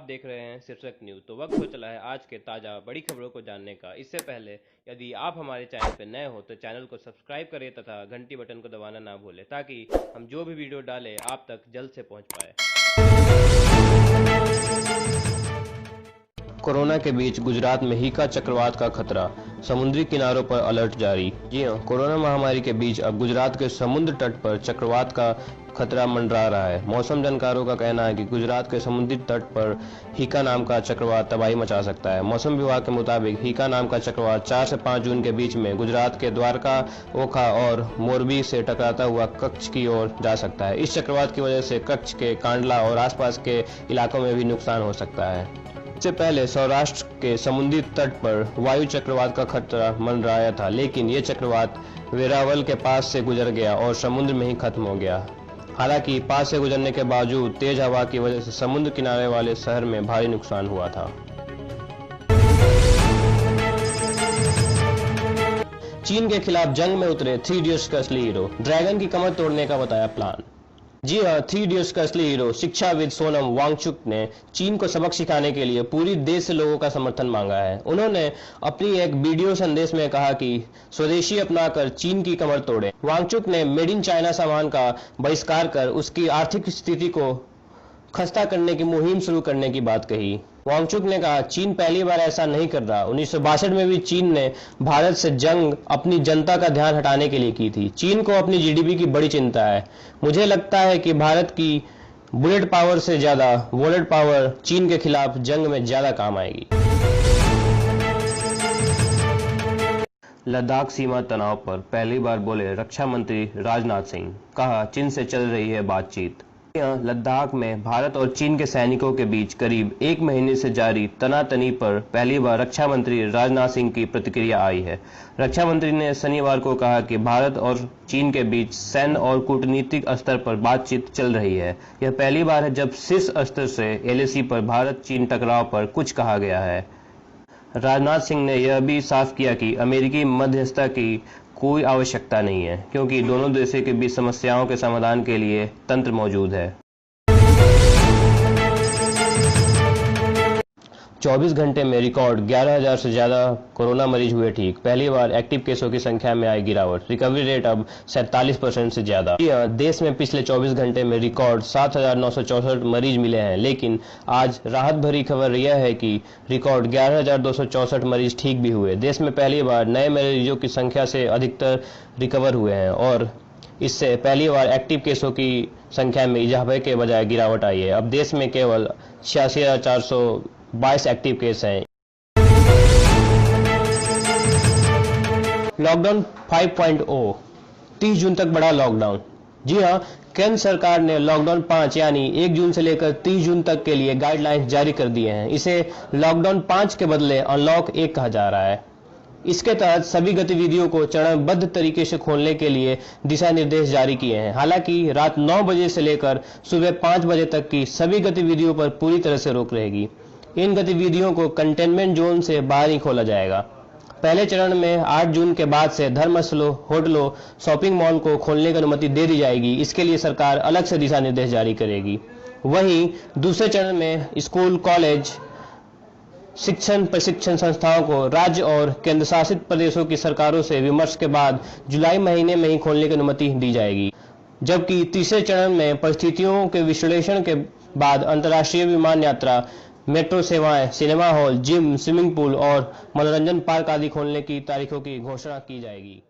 देख रहे हैं शीर्षक न्यूज। तो वक्त हो चला है आज के ताज़ा बड़ी खबरों को जानने का। इससे पहले यदि आप हमारे चैनल पर नए हो तो चैनल को सब्सक्राइब करें तथा घंटी बटन को दबाना ना भूलें ताकि हम जो भी वीडियो डालें आप तक जल्द से पहुंच पाए। कोरोना के बीच गुजरात में हीका चक्रवात का खतरा, समुद्री किनारों पर अलर्ट जारी। जी हां, कोरोना महामारी के बीच अब गुजरात के समुद्र तट पर चक्रवात का खतरा मंडरा रहा है। मौसम जानकारों का कहना है कि गुजरात के समुद्री तट पर हीका नाम का चक्रवात तबाही मचा सकता है। मौसम विभाग के मुताबिक हीका नाम का चक्रवात 4 से 5 जून के बीच में गुजरात के द्वारका, ओखा और मोरबी से टकराता हुआ कच्छ की ओर जा सकता है। इस चक्रवात की वजह से कच्छ के कांडला और आसपास के इलाकों में भी नुकसान हो सकता है। इससे पहले सौराष्ट्र के समुद्री तट पर वायु चक्रवात का खतरा मंडराया था, लेकिन ये चक्रवात वेरावल के पास से गुजर गया और समुद्र में ही खत्म हो गया। हालांकि पास से गुजरने के बावजूद तेज हवा की वजह से समुद्र किनारे वाले शहर में भारी नुकसान हुआ था। चीन के खिलाफ जंग में उतरे 3 इडियट्स का असली हीरो, ड्रैगन की कमर तोड़ने का बताया प्लान। जी हाँ, 3 इडियट्स का असली हीरो शिक्षाविद सोनम वांगचुक ने चीन को सबक सिखाने के लिए पूरी देश से लोगों का समर्थन मांगा है। उन्होंने अपनी एक वीडियो संदेश में कहा कि स्वदेशी अपनाकर चीन की कमर तोड़ें। वांगचुक ने मेड इन चाइना सामान का बहिष्कार कर उसकी आर्थिक स्थिति को खस्ता करने की मुहिम शुरू करने की बात कही। वांगचुक ने कहा, चीन पहली बार ऐसा नहीं कर रहा। 1962 में भी चीन ने भारत से जंग अपनी जनता का ध्यान हटाने के लिए की थी। चीन को अपनी जीडीपी की बड़ी चिंता है। मुझे लगता है कि भारत की बुलेट पावर से ज्यादा वॉलेट पावर चीन के खिलाफ जंग में ज्यादा काम आएगी। लद्दाख सीमा तनाव पर पहली बार बोले रक्षा मंत्री राजनाथ सिंह, कहा चीन से चल रही है बातचीत। लद्दाख में भारत और चीन के सैनिकों के बीच करीब 1 महीने से जारी तनातनी पर पहली बार रक्षा मंत्री राजनाथ सिंह की प्रतिक्रिया आई है। रक्षा मंत्री ने शनिवार को कहा कि भारत और चीन के बीच सैन्य और कूटनीतिक स्तर पर बातचीत चल रही है। यह पहली बार है जब शीर्ष स्तर से एलएसी पर भारत चीन टकराव पर कुछ कहा गया है। राजनाथ सिंह ने यह भी साफ किया कि अमेरिकी मध्यस्थता की कोई आवश्यकता नहीं है, क्योंकि दोनों देशों के बीच समस्याओं के समाधान के लिए तंत्र मौजूद है। 24 घंटे में रिकॉर्ड 11,000 से ज्यादा कोरोना मरीज हुए ठीक। पहली बार एक्टिव केसों की संख्या में आई गिरावट। रिकवरी रेट अब 47% से ज्यादा। देश में पिछले 24 घंटे में रिकॉर्ड 7,964 मरीज मिले हैं, लेकिन आज राहत भरी खबर यह है कि रिकॉर्ड 11,264 मरीज ठीक भी हुए। देश में पहली बार नए मरीजों की संख्या से अधिकतर रिकवर हुए हैं और इससे पहली बार एक्टिव केसों की संख्या में इजाफे के बजाय गिरावट आई है। अब देश में केवल 86,422 एक्टिव केस हैं। लॉकडाउन 5.0, 30 जून तक बढ़ा लॉकडाउन। जी हां, केंद्र सरकार ने लॉकडाउन 5 यानी 1 जून से लेकर 30 जून तक के लिए गाइडलाइंस जारी कर दिए हैं। इसे लॉकडाउन 5 के बदले अनलॉक 1 कहा जा रहा है। इसके तहत सभी गतिविधियों को चरणबद्ध तरीके से खोलने के लिए दिशा निर्देश जारी किए हैं। हालांकि रात 9 बजे से लेकर सुबह 5 बजे तक की सभी गतिविधियों पर पूरी तरह से रोक रहेगी। इन गतिविधियों को कंटेनमेंट जोन से बाहर ही खोला जाएगा। पहले चरण में 8 जून के बाद से धर्मस्थलों, होटलों, शॉपिंग मॉल को खोलने की अनुमति दे दी जाएगी। इसके लिए सरकार अलग से दिशा निर्देश जारी करेगी। वहीं दूसरे चरण में स्कूल, कॉलेज, शिक्षण प्रशिक्षण संस्थाओं को राज्य और केंद्र शासित प्रदेशों की सरकारों से विमर्श के बाद जुलाई महीने में ही खोलने की अनुमति दी जाएगी। जबकि तीसरे चरण में परिस्थितियों के विश्लेषण के बाद अंतर्राष्ट्रीय विमान यात्रा, मेट्रो सेवाएं, cinema hall, gym, swimming pool और मनोरंजन पार्क आदि खोलने की तारीखों की घोषणा की जाएगी।